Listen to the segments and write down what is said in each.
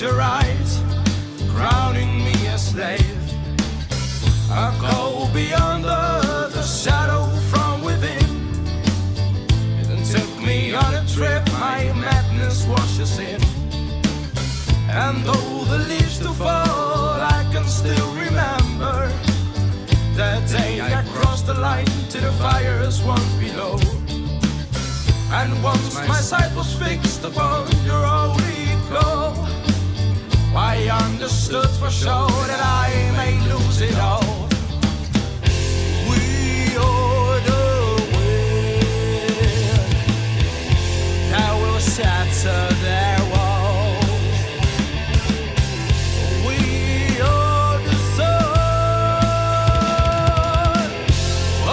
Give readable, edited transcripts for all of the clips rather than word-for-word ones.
your eyes, crowning me a slave. I go beyond the shadow from within. It took me on a trip, my madness washes in. And though the leaves do fall, I can still remember that day I crossed the line to the fires once below. And once my sight was fixed upon your holy glow, I understood for sure that I may lose it all. We are the wind that will shatter their walls. We are the son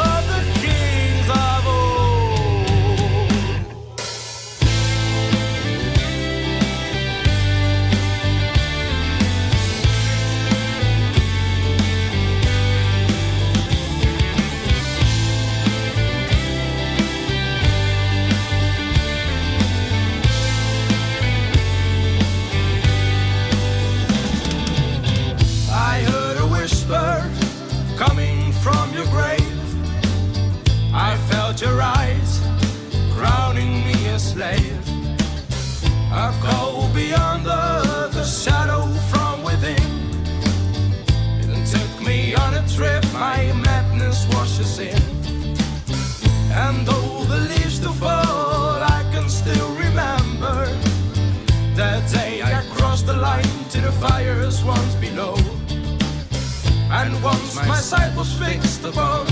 of the kings of old. I heard a whisper coming from your grave. I felt your eyes crowning me a slave. I go beyond the shadow from within. It took me on a trip, my madness washes in. And though the leaves do fall, I can still remember that day I crossed the line to the fires once below. And once my sight was fixed upon